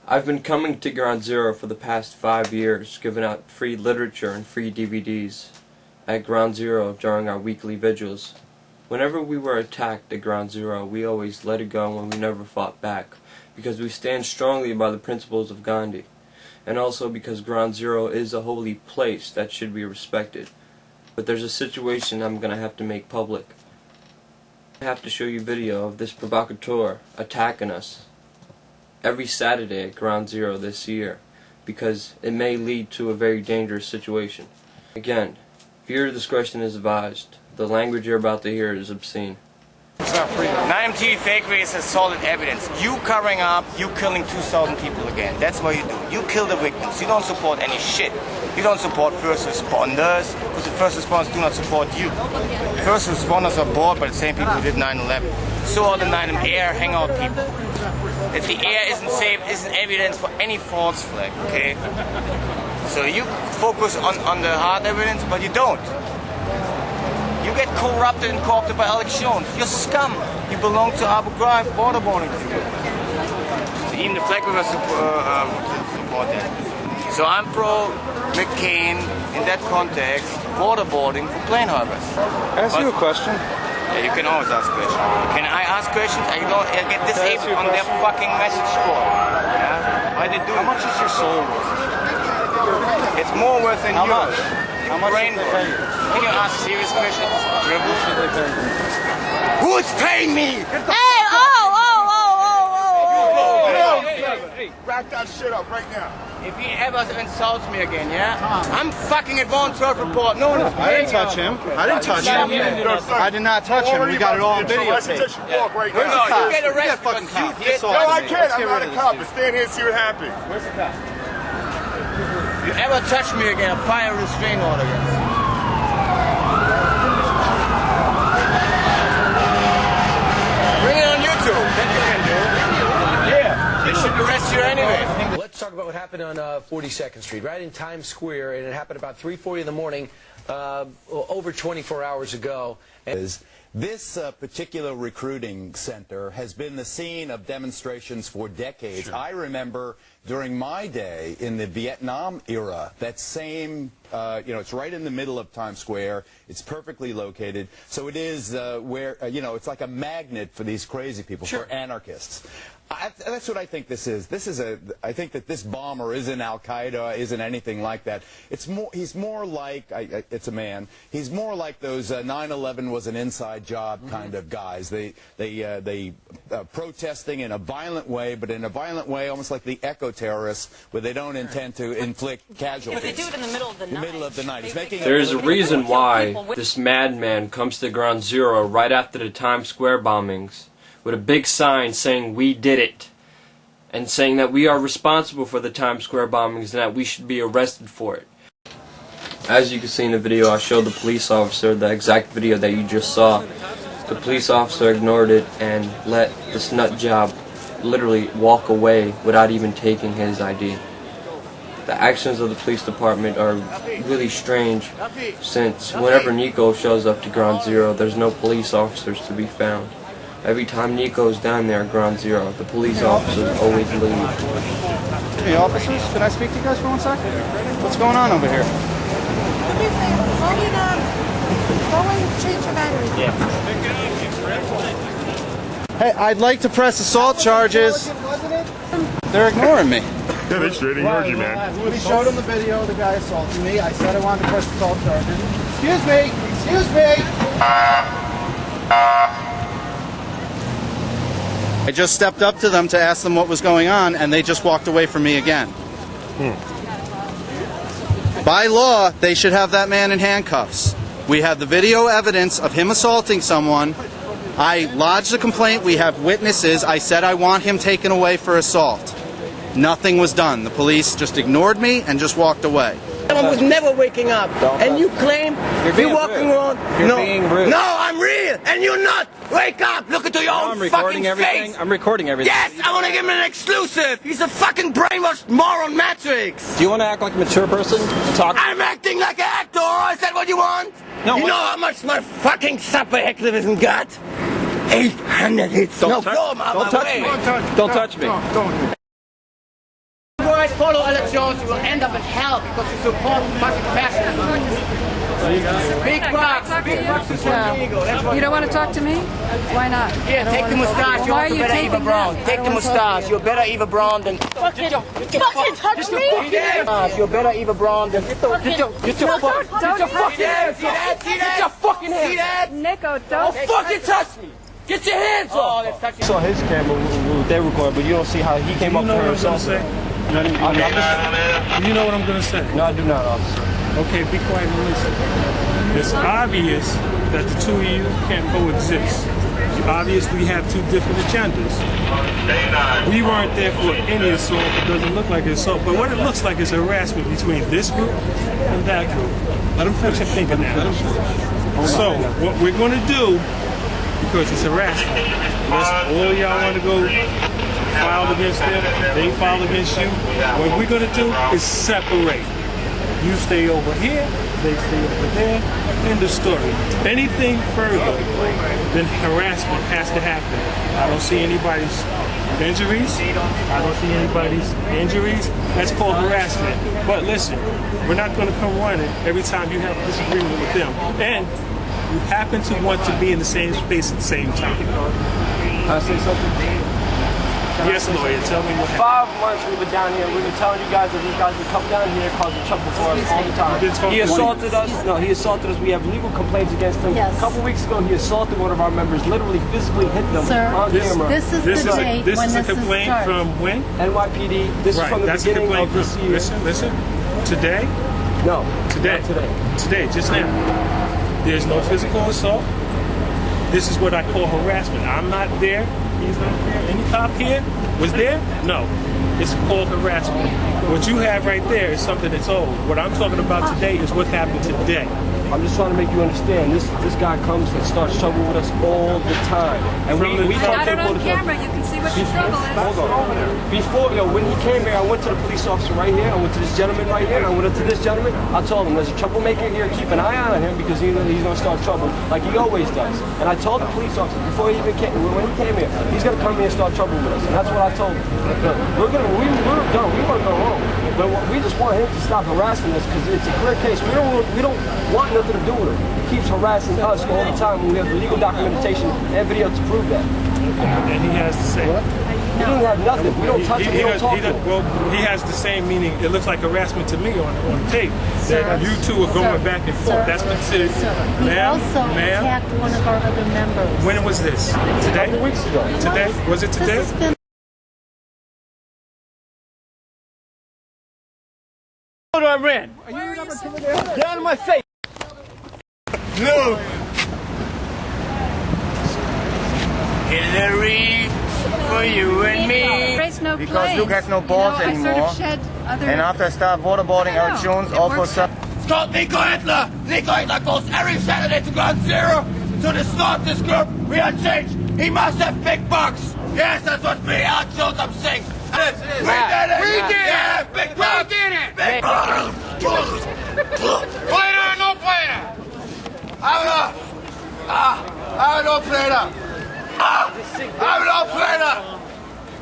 I've been coming to Ground Zero for the past 5 years, giving out free literature and free DVDs at Ground Zero during our weekly vigils. Whenever we were attacked at Ground Zero, we always let it go and we never fought back, because we stand strongly by the principles of Gandhi, and also because Ground Zero is a holy place that should be respected. But there's a situation I'm going to have to make public. I have to show you video of this provocateur attacking us every Saturday at Ground Zero this year, because it may lead to a very dangerous situation. Again, viewer discretion is advised. The language you're about to hear is obscene. It's not free. 9MTV fake race has solid evidence. You covering up, you killing 2,000 people again. That's what you do. You kill the victims. You don't support any shit. You don't support first responders, because the first responders do not support you. First responders are bought by the same people who did 9/11. So are the 9 Air hangout people. That the air isn't safe isn't evidence for any false flag, okay? So you focus on the hard evidence, but you don't. You get corrupted and co-opted by elections. You're scum. You belong to Abu Ghraib waterboarding people. So even the flag wavers support that. So I'm pro McCain in that context, waterboarding for plane harbors. Ask you a question. Yeah, you can always ask questions. Can I ask questions? I don't get disabled on their fucking message board. Yeah? Why they do it? How much is your soul worth? It's more worth than How yours. much? How much should they pay you? Can you ask serious questions? How should they pay you? Who's paying me? Hey, Hey, wrap that shit up right now. If he ever insults me again, yeah? I'm fucking at Vaughn Turf Report. No one is I didn't touch him. I didn't touch him. I did not touch him. We got it all on videotape. Right No, now. you get arrested fucking because you cop. did. No, I can't. I'm not a cop. But stand here and see what happens. Where's the cop? If you ever touch me again, I'll fire a restraining order against you. Bring it on YouTube. That you can do. Yeah. They should arrest you anyway. Let's talk about what happened on 42nd Street, right in Times Square, and it happened about 3:40 in the morning, over 24 hours ago. This particular recruiting center has been the scene of demonstrations for decades. Sure. I remember during my day in the Vietnam era, that same, it's right in the middle of Times Square. It's perfectly located. So it is where, it's like a magnet for these crazy people, sure, for anarchists. That's what I think this is. I think that this bomber isn't Al-Qaeda, isn't anything like that. He's more like, it's a man, he's more like those 9/11 was an inside job kind of guys. They protesting in a violent way, but in a violent way almost like the eco-terrorists, where they don't intend to inflict casualties. But they do it in the middle of the night. Middle of the night. There's a reason why this madman comes to Ground Zero right after the Times Square bombings, with a big sign saying "We did it," and saying that we are responsible for the Times Square bombings and that we should be arrested for it. As you can see in the video, I showed the police officer the exact video that you just saw. The police officer ignored it and let this nut job literally walk away without even taking his ID. The actions of the police department are really strange, since whenever Nico shows up to Ground Zero, there's no police officers to be found. Every time Nico's down there at Ground Zero, the police officers always leave. Hey, officers, can I speak to you guys for 1 second? What's going on over here? Go and change your battery. Yeah. Hey, I'd like to press assault charges. They're ignoring me. Yeah, they straight ignored you, man. We showed them the video of the guy assaulting me. I said I wanted to press assault charges. Excuse me! Excuse me! I just stepped up to them to ask them what was going on, and they just walked away from me again. By law, they should have that man in handcuffs. We have the video evidence of him assaulting someone. I lodged a complaint. We have witnesses. I said I want him taken away for assault. Nothing was done. The police just ignored me and just walked away. I was never waking up, and you claim you're walking around. You're being rude. No, I'm real, and you're not. Wake up! Look into your own fucking face. I'm recording everything. Yes, I want to give him an exclusive. He's a fucking brainwashed moron matrix. Do you want to act like a mature person? Talk. I'm acting like an actor. Is that what you want? No. You know how much my fucking supper activism got? 800 hits. Don't touch me. Don't touch me. Don't. follow elections, you will end up in hell because you support fucking fascism. Big bucks is illegal. That's what You don't want to talk to me? Why not? Here, take the mustache. You're also better Eva Braun. Take the mustache. You're better Eva Braun than. Fucking touch me? You're better Eva Braun than. Get your fucking hands off. Get your fucking hands off. Nico, don't fucking touch me. Get your hands off. I saw his camera what they recorded, but you don't see how he came up here himself. Do you know what I'm going to say? No, I do not, officer. Okay, be quiet and listen. It's obvious that the two of you can't coexist. You obviously have two different agendas. We weren't there for any assault. It doesn't look like an assault, but what it looks like is harassment between this group and that group. Let them finish thinking now. So, what we're going to do, because it's harassment, unless all y'all want to go file against them, they file against you, what we're going to do is separate. You stay over here, they stay over there, end of story. Anything further than harassment has to happen. I don't see anybody's injuries. I don't see anybody's injuries. That's called harassment. But listen, we're not going to come running every time you have a disagreement with them. And you happen to want to be in the same space at the same time. Can I say something? Yes, lawyer, tell me what happened. 5 months we've been down here. We've been telling you guys that these guys would come down here causing trouble for us all the time. He assaulted us. No, he assaulted us. We have legal complaints against him. Yes. A couple weeks ago, he assaulted one of our members, literally physically hit them on camera. This is the date This when is a this complaint starts. from when? NYPD. This is Right, from the that's a beginning complaint of this from, year. listen, today? No, Today. not today. Today, just now. There's no physical assault. This is what I call harassment. I'm not there. He's not there. Any cop here was there? No. It's called harassment. What you have right there is something that's old. What I'm talking about today is what happened today. I'm just trying to make you understand. This guy comes and starts trouble with us all the time. And we I got it on camera. You can see what the trouble is. Hold on. Before, when he came here, I went to the police officer right here. I went to this gentleman right here. I went up to this gentleman. I told him there's a troublemaker here. Keep an eye on him because he's going to start trouble like he always does. And I told the police officer before he even came, when he came here, he's going to come here and start trouble with us. And that's what I told him. Look, we're done. We want to go home. But we just want him to stop harassing us because it's a clear case. We don't want nothing to do with him. He keeps harassing us all the time when we have the legal documentation and video to prove that. And he has the same. He doesn't have nothing. We don't touch him. We don't talk to him. Well, he has the same meaning. It looks like harassment to me on tape. That you two are going back and forth. That's considered. He also attacked one of our other members. When was this? Today? A couple weeks ago. Today? Was it today? This has been I ran. Get out of my face. No. Hillary for you and me. Raise no Because planes. Luke has no balls I anymore. sort of shed other And after I start waterboarding I know. elections, It all for works some. It's called Nico Hitler. Nico Hitler goes every Saturday to Ground Zero to distort this group. We are changed. He must have big bucks. Yes, that's what we are. Joseph sings. We did it. We did it. Yeah, big bucks. We did it. Big bucks. Player, no player. I'm no player. I'm no player.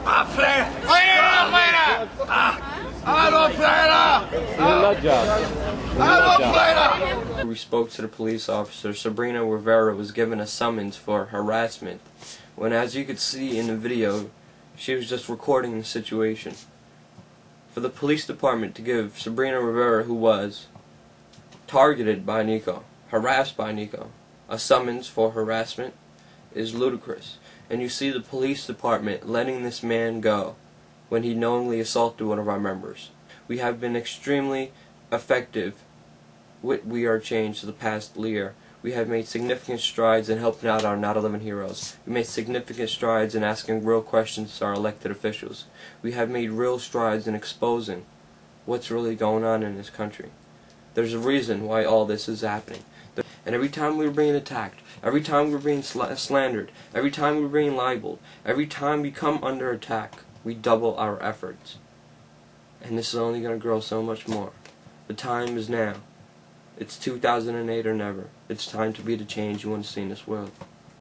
I'm player. Player, no player. I'm no player. We spoke to the police officer. Sabrina Rivera was given a summons for harassment when, as you could see in the video, she was just recording the situation. For the police department to give Sabrina Rivera, who was targeted by Nico, harassed by Nico, a summons for harassment is ludicrous. And you see the police department letting this man go when he knowingly assaulted one of our members. We have been extremely effective with WeAreCHANGE for the past year. We have made significant strides in helping out our Not 11 heroes. We made significant strides in asking real questions to our elected officials. We have made real strides in exposing what's really going on in this country. There's a reason why all this is happening. And every time we were being attacked, every time we were being slandered, every time we were being libeled, every time we come under attack, we double our efforts. And this is only going to grow so much more. The time is now. It's 2008 or never. It's time to be the change you want to see in this world.